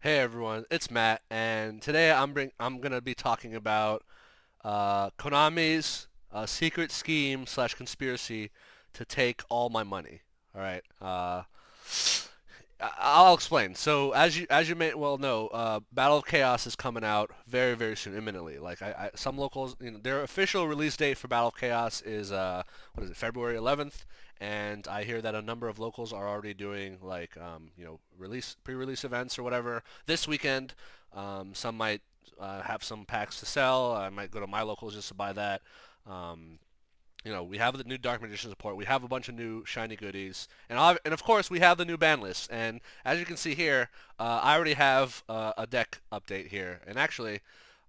Hey everyone, it's Matt, and today I'm gonna be talking about Konami's secret scheme slash conspiracy to take all my money. All right, I'll explain. So as you may well know, Battle of Chaos is coming out very soon, imminently. Like some locals, their official release date for Battle of Chaos is what is it, February 11th, and I hear that a number of locals are already doing like pre-release events or whatever this weekend. Some might have some packs to sell. I might go to my locals just to buy that. Um, we have the new Dark Magician support. We have a bunch of new shiny goodies, and of course we have the new ban list. And as you can see here, I already have a deck update here. And actually,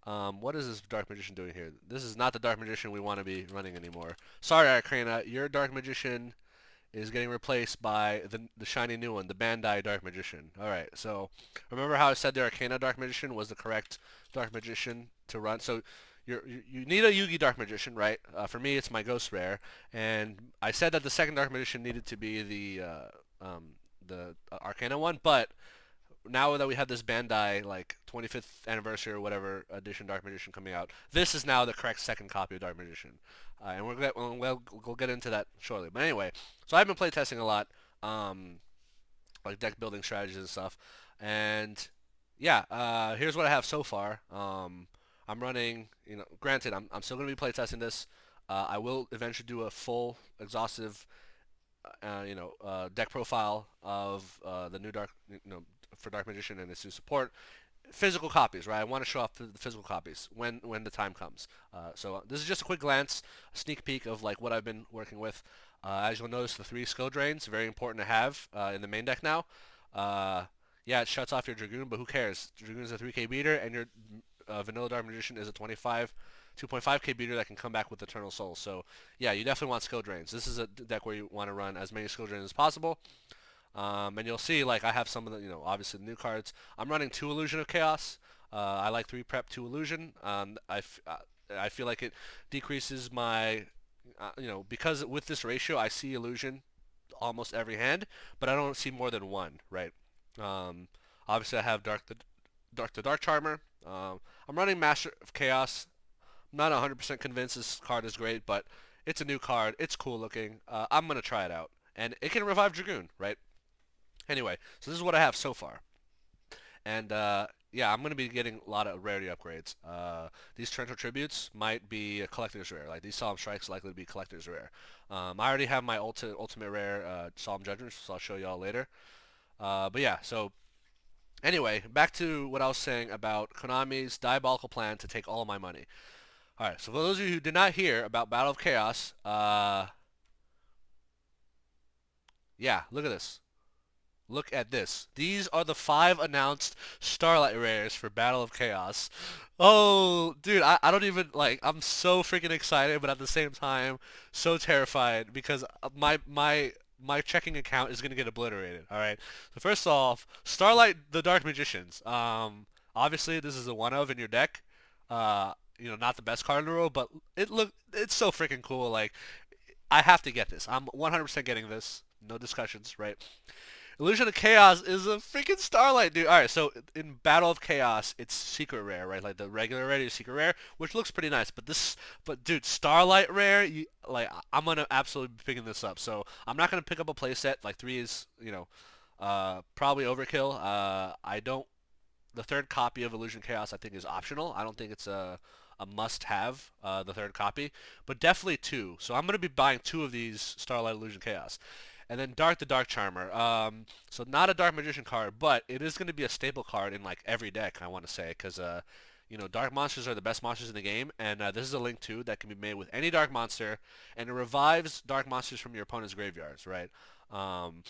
what is this Dark Magician doing here? This is not the Dark Magician we want to be running anymore. Sorry, Arcana, your Dark Magician is getting replaced by the shiny new one, the Bandai Dark Magician. All right, so remember how I said the Arcana Dark Magician was the correct Dark Magician to run? So you need a Yugi Dark Magician, right? For me, it's my Ghost Rare, and I said that the second Dark Magician needed to be the Arcana one, but now that we have this Bandai like 25th anniversary or whatever edition Dark Magician coming out, this is now the correct second copy of Dark Magician, and we'll get into that shortly. But anyway, so I've been playtesting a lot, like deck building strategies and stuff, and yeah, here's what I have so far. I'm running, granted, I'm still going to be playtesting this. I will eventually do a full, exhaustive, deck profile of the new Dark, for Dark Magician and its new support. Physical copies, right? I want to show off the physical copies when the time comes. So this is just a quick glance, a sneak peek of like what I've been working with. As you'll notice, the 3 skill drains very important to have in the main deck now. Yeah, it shuts off your Dragoon, but who cares? Dragoon is a 3K beater, and your Vanilla Dark Magician is a 2.5K beater that can come back with Eternal Soul. So yeah, you definitely want skill drains. This is a deck where you want to run as many skill drains as possible. And you'll see, like, I have some of the, obviously the new cards. I'm running 2 Illusion of Chaos. I like 3 Prep 2 Illusion. I feel like it decreases my, because with this ratio, I see Illusion almost every hand, but I don't see more than one, right? Um, Obviously, I have Dark Charmer. I'm running Master of Chaos. I'm not 100% convinced this card is great, but it's a new card. It's cool looking. I'm going to try it out. And it can revive Dragoon, right? Anyway, so this is what I have so far. And yeah, I'm going to be getting a lot of rarity upgrades. These Torrential Tributes might be a collector's rare. Like these Solemn Strikes likely to be collector's rare. I already have my ultimate rare Solemn Judgments, so I'll show you all later. But yeah, so anyway, back to what I was saying about Konami's diabolical plan to take all of my money. Alright, so for those of you who did not hear about Battle of Chaos, yeah, look at this. Look at this. These are the 5 announced Starlight rares for Battle of Chaos. Oh, dude, I don't even, like, I'm so freaking excited, but at the same time, so terrified because my checking account is going to get obliterated, alright? So first off, Starlight the Dark Magicians. Obviously, this is a one of in your deck. Not the best card in the world, but it's so freaking cool. Like, I have to get this. I'm 100% getting this. No discussions, right? Illusion of Chaos is a freaking Starlight, dude. Alright, so in Battle of Chaos, it's secret rare, right? Like the regular rare is secret rare, which looks pretty nice. But dude, Starlight rare, I'm gonna absolutely be picking this up. So I'm not gonna pick up a playset. Like 3 is, probably overkill. I don't. The third copy of Illusion Chaos, I think, is optional. I don't think it's a must-have, the third copy, but definitely 2. So I'm gonna be buying 2 of these Starlight Illusion Chaos. And then Dark the Dark Charmer. So not a Dark Magician card, but it is going to be a staple card in like every deck, I want to say, because Dark Monsters are the best monsters in the game, and this is a link too that can be made with any Dark Monster, and it revives Dark Monsters from your opponent's graveyards, right? Um,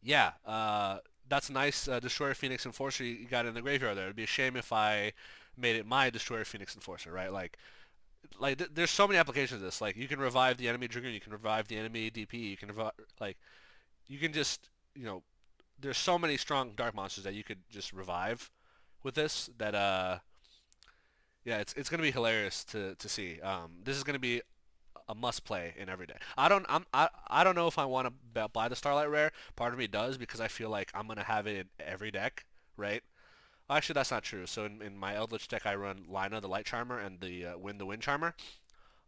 yeah, that's nice. Destroyer Phoenix Enforcer you got in the graveyard there. It'd be a shame if I made it my Destroyer Phoenix Enforcer, right? There's so many applications of this. Like you can revive the enemy Dragoon, you can revive the enemy DP, you can revive like you can just there's so many strong dark monsters that you could just revive with this that yeah, it's gonna be hilarious to see. This is gonna be a must play in every day. I don't know if I want to buy the Starlight rare. Part of me does because I feel like I'm gonna have it in every deck, right? Actually, that's not true. So in my Eldritch deck, I run Lina, the Light Charmer, and the Wind Charmer.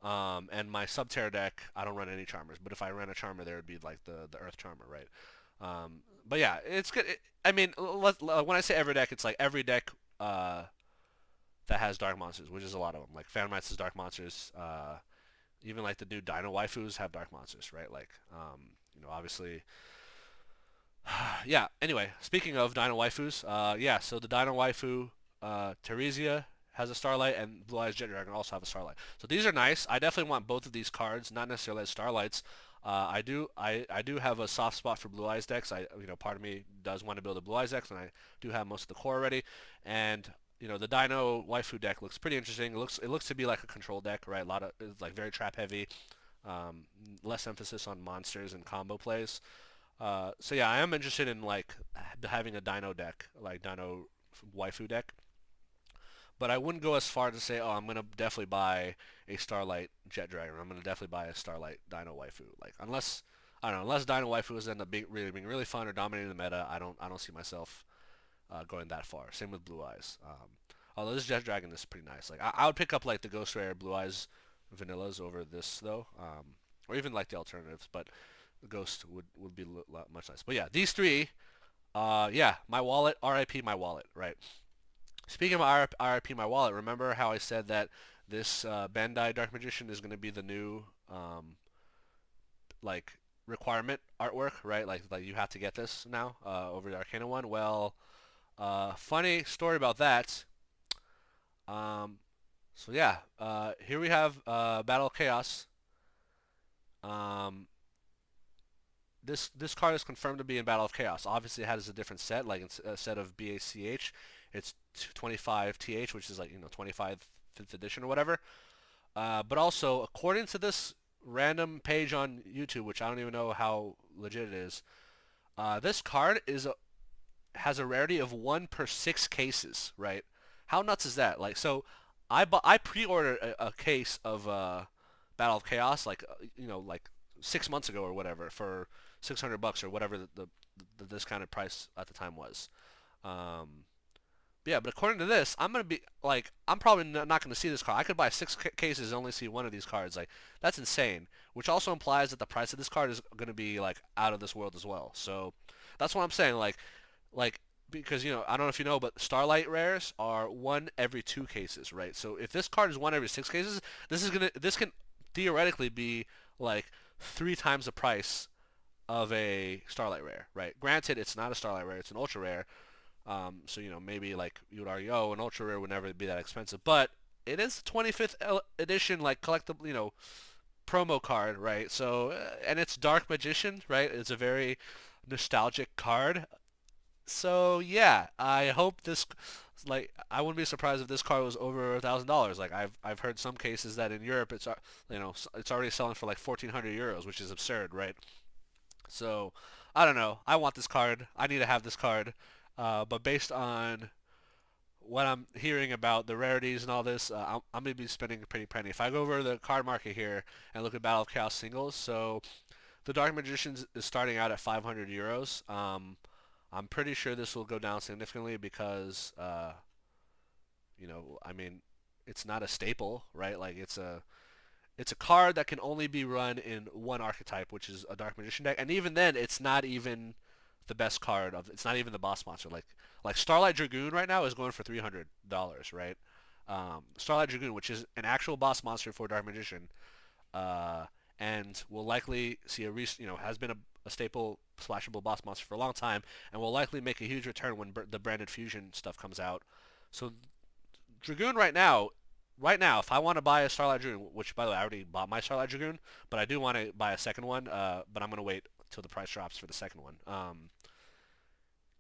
And my Subterra deck, I don't run any Charmers. But if I ran a Charmer, there would be like the Earth Charmer, right? But yeah, it's good. I mean, when I say every deck, it's like every deck that has Dark Monsters, which is a lot of them. Like Phantomite's Dark Monsters. Even like the new Dino Waifus have Dark Monsters, right? Like, obviously. Yeah. Anyway, speaking of Dino Waifus, yeah. So the Dino Waifu, Teresia has a Starlight, and Blue Eyes Jet Dragon also have a Starlight. So these are nice. I definitely want both of these cards, not necessarily as Starlights. I do have a soft spot for Blue Eyes decks. Part of me does want to build a Blue Eyes deck, and I do have most of the core already. And the Dino Waifu deck looks pretty interesting. It looks to be like a control deck, right? A lot of it's like very trap heavy, um, less emphasis on monsters and combo plays. So yeah, I am interested in like having a Dino deck, like Dino Waifu deck. But I wouldn't go as far to say, oh, I'm gonna definitely buy a Starlight Jet Dragon. I'm gonna definitely buy a Starlight Dino Waifu. Like unless I don't know, unless Dino Waifus end up being really fun or dominating the meta, I don't see myself going that far. Same with Blue Eyes. Although this Jet Dragon is pretty nice. Like I would pick up like the Ghost Rare Blue Eyes vanillas over this though, or even like the alternatives. But the Ghost would be much nice. But yeah, these three. Yeah, my wallet. RIP my wallet. Right. Speaking of RIP my wallet, remember how I said that this Bandai Dark Magician is going to be the new like requirement artwork, right? Like you have to get this now over the Arcana one. Well, funny story about that. Um, so yeah, here we have Battle of Chaos. Um, this card is confirmed to be in Battle of Chaos. Obviously, it has a different set, like a set of BACH. It's 25 TH, which is like 25 fifth edition or whatever. But also, according to this random page on YouTube, which I don't even know how legit it is, this card has a rarity of 1 per 6 cases, right? How nuts is that? Like, so I pre-ordered a case of Battle of Chaos like 6 months ago or whatever for $600 or whatever the discounted price at the time was. Um, yeah, but according to this, I'm probably not going to see this card. I could buy six cases and only see one of these cards. Like that's insane. Which also implies that the price of this card is going to be like out of this world as well. So that's what I'm saying. Like because I don't know if you know, but Starlight rares are one every 2 cases, right? So if this card is one every 6 cases, this can theoretically be like 3 times the price of a Starlight rare, right? Granted, it's not a Starlight rare; it's an ultra rare. So maybe like you would argue, oh, an ultra rare would never be that expensive, but it is a 25th edition like collectible, promo card, right? So and it's Dark Magician, right? It's a very nostalgic card. So yeah, I hope this like I wouldn't be surprised if this card was over $1,000. Like I've heard some cases that in Europe it's already selling for like 1,400 euros, which is absurd, right? So I don't know. I want this card. I need to have this card. But based on what I'm hearing about the rarities and all this, I'm gonna be spending a pretty penny. If I go over the card market here and look at Battle of Chaos singles, so the Dark Magicians is starting out at 500 euros. I'm pretty sure this will go down significantly because, I mean, it's not a staple, right? Like it's a card that can only be run in one archetype, which is a Dark Magician deck, and even then, it's not even the best card of. It's not even the boss monster. Like Starlight Dragoon right now is going for $300, right? Starlight Dragoon, which is an actual boss monster for Dark Magician, uh, and will likely see has been a staple splashable boss monster for a long time, and will likely make a huge return when the branded fusion stuff comes out. So Dragoon right now, if I want to buy a Starlight Dragoon, which by the way I already bought my Starlight Dragoon, but I do want to buy a second one. But I'm gonna wait till the price drops for the second one.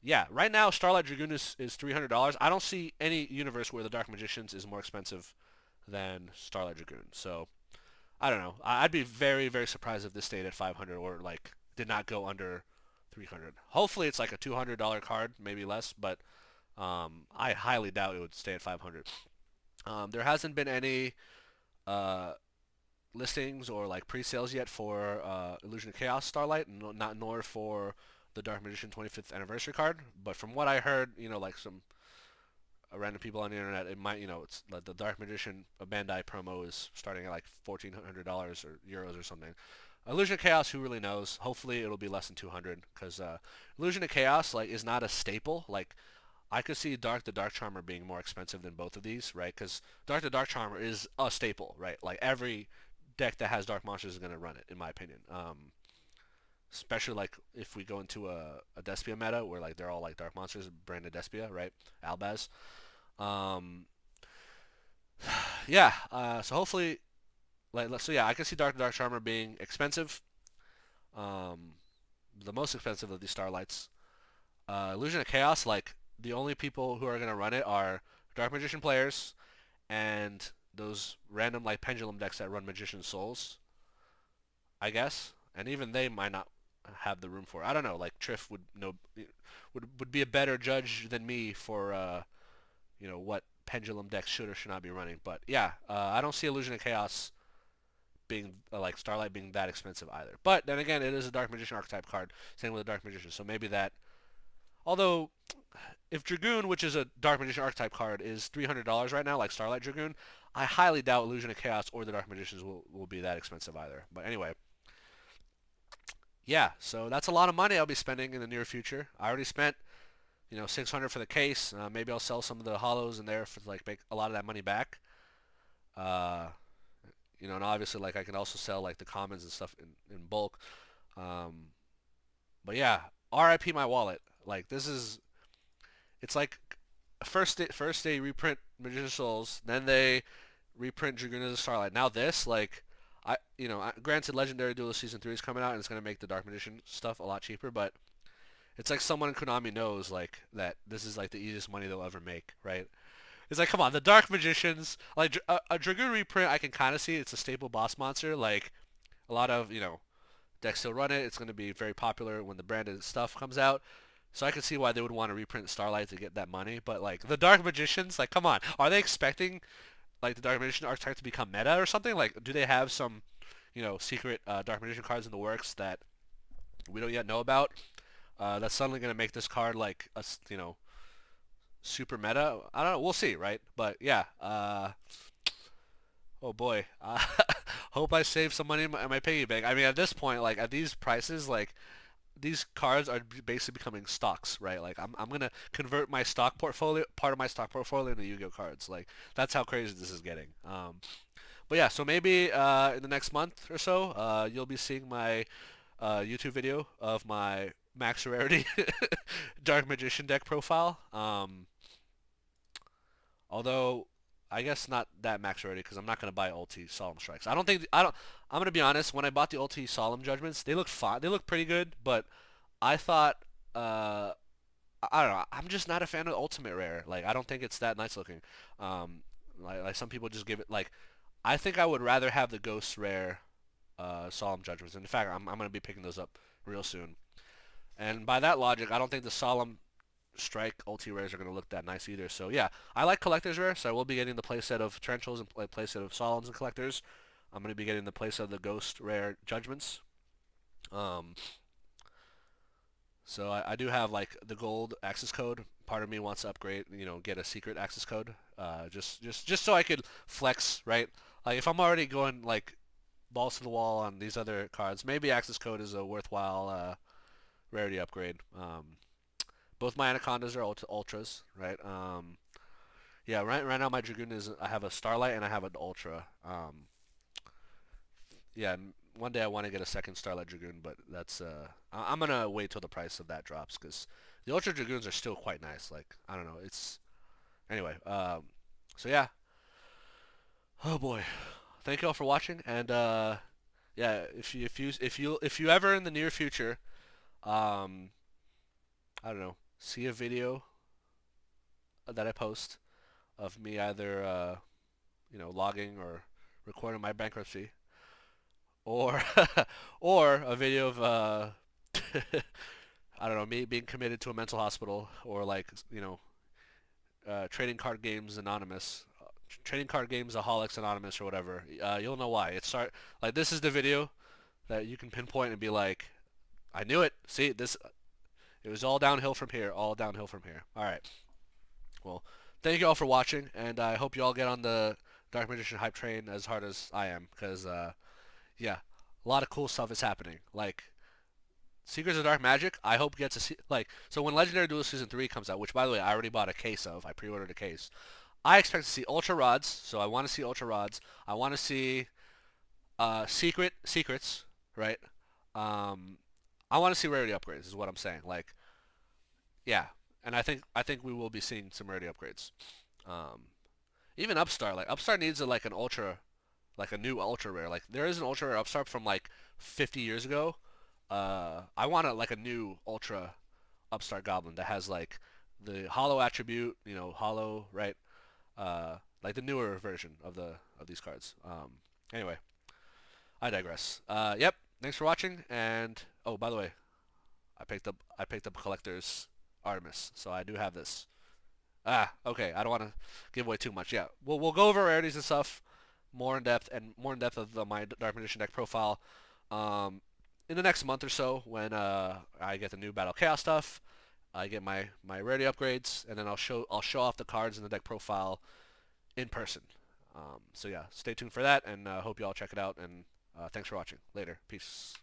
Yeah, right now Starlight Dragoon is $300. I don't see any universe where the Dark Magicians is more expensive than Starlight Dragoon. So I don't know. I'd be very very surprised if this stayed at 500 or like did not go under 300. Hopefully it's like a $200 card, maybe less, but I highly doubt it would stay at 500. There hasn't been any uh, listings or like pre-sales yet for Illusion of Chaos Starlight, not nor for the Dark Magician 25th anniversary card. But from what I heard, like some random people on the internet, it might, it's like the Dark Magician Bandai promo is starting at like $1,400 or euros or something. Illusion of Chaos, who really knows? Hopefully it'll be less than 200 because Illusion of Chaos like is not a staple. Like I could see Dark the Dark Charmer being more expensive than both of these, right? Because Dark the Dark Charmer is a staple, right? Like every deck that has Dark Monsters is going to run it, in my opinion. Especially like if we go into a Despia meta where like they're all like Dark Monsters, branded Despia, right? Albaz. Um, yeah. So hopefully, so yeah, I can see Dark the Dark Charmer being expensive. Um, the most expensive of these Starlights. Illusion of Chaos, like the only people who are gonna run it are Dark Magician players and those random like pendulum decks that run Magician Souls, I guess. And even they might not have the room for it. I don't know. Like Triff would know, would be a better judge than me for what pendulum decks should or should not be running. But yeah, I don't see Illusion of Chaos being like Starlight being that expensive either. But then again, it is a Dark Magician archetype card. Same with the Dark Magician. So maybe that. Although if Dragoon, which is a Dark Magician archetype card, is $300 right now, like Starlight Dragoon, I highly doubt Illusion of Chaos or the Dark Magicians will be that expensive either. But anyway, yeah, so that's a lot of money I'll be spending in the near future. I already spent, 600 for the case. Maybe I'll sell some of the hollows in there for like make a lot of that money back. Uh, and obviously like I can also sell like the commons and stuff in bulk. Um, but yeah, RIP my wallet. Like this is it's like first they reprint Magician Souls, then they reprint Dragoon as a Starlight. Now this, like, granted Legendary Duelist Season 3 is coming out and it's gonna make the Dark Magician stuff a lot cheaper, but it's like someone in Konami knows like that this is like the easiest money they'll ever make, right? It's like, come on, the Dark Magicians, like a Dragoon reprint, I can kind of see it's a staple boss monster. Like a lot of decks still run it. It's going to be very popular when the branded stuff comes out. So I can see why they would want to reprint Starlight to get that money. But like the Dark Magicians, like come on, are they expecting like the Dark Magician archetype to become meta or something? Like do they have some secret Dark Magician cards in the works that we don't yet know about? That's suddenly going to make this card like a super meta. I don't know. We'll see, right? But yeah. Oh boy. Hope I save some money in my piggy bank. I mean, at this point, like at these prices, like these cards are basically becoming stocks, right? Like I'm gonna convert my stock portfolio, part of my stock portfolio, into Yu-Gi-Oh cards. Like that's how crazy this is getting. But yeah, so maybe in the next month or so, you'll be seeing my YouTube video of my max rarity Dark Magician deck profile. Although I guess not that max rarity because I'm not gonna buy ulti solemn strikes. I don't think I don't. I'm gonna be honest. When I bought the ulti solemn judgments, they look fine. They look pretty good, but I thought I don't know. I'm just not a fan of ultimate rare. Like I don't think it's that nice looking. Um, like some people just give it like. I think I would rather have the ghost rare solemn judgments. In fact, I'm gonna be picking those up real soon. And by that logic, I don't think the solemn strike ulti rares are going to look that nice either. So yeah, I like collectors rare, so I will be getting the playset of Tarentulas and playset of Solemns and collectors. I'm going to be getting the playset of the ghost rare judgments. Um, so I do have like the gold access code. Part of me wants to upgrade, get a secret access code. Just so I could flex, right? Like if I'm already going like balls to the wall on these other cards, maybe access code is a worthwhile rarity upgrade. Both my anacondas are ultras, right? Yeah, right now my dragoon is I have a starlight and I have an ultra. Yeah, and one day I want to get a second starlight dragoon, but that's I'm gonna wait till the price of that drops because the ultra dragoons are still quite nice. Like I don't know, it's anyway. So yeah. Oh boy, thank you all for watching, and yeah, if you ever in the near future, um, I don't know, see a video that I post of me either logging or recording my bankruptcy, or or a video of I don't know, me being committed to a mental hospital, or like trading card games anonymous, trading card games aholics anonymous or whatever. You'll know why. It's start like this is the video that you can pinpoint and be like, I knew it. See this. It was all downhill from here. All downhill from here. All right. Well, thank you all for watching, and I hope you all get on the Dark Magician hype train as hard as I am, because yeah, a lot of cool stuff is happening. Like Secrets of Dark Magic, I hope gets a so when Legendary Duel Season 3 comes out, which by the way I already bought a case of. I pre-ordered a case. I expect to see Ultra Rods, so I want to see Ultra Rods. I want to see secrets, right? Um, I want to see Rarity Upgrades is what I'm saying. Like, yeah, and I think we will be seeing some Rarity Upgrades. Um, Even Upstart, like Upstart needs like an ultra, like a new ultra rare. Like there is an ultra rare Upstart from like 50 years ago. I want like a new ultra Upstart Goblin that has like the hollow attribute, hollow, right? Like the newer version of these cards. Anyway, I digress. Yep. Thanks for watching. And oh, by the way, I picked up collector's Artemis, so I do have this. Okay. I don't want to give away too much. Yeah, we'll go over rarities and stuff more in depth of my Dark Magician deck profile, um, in the next month or so when I get the new Battle Chaos stuff. I get my rarity upgrades, and then I'll show off the cards in the deck profile in person. So yeah, stay tuned for that, and hope you all check it out. And thanks for watching. Later, peace.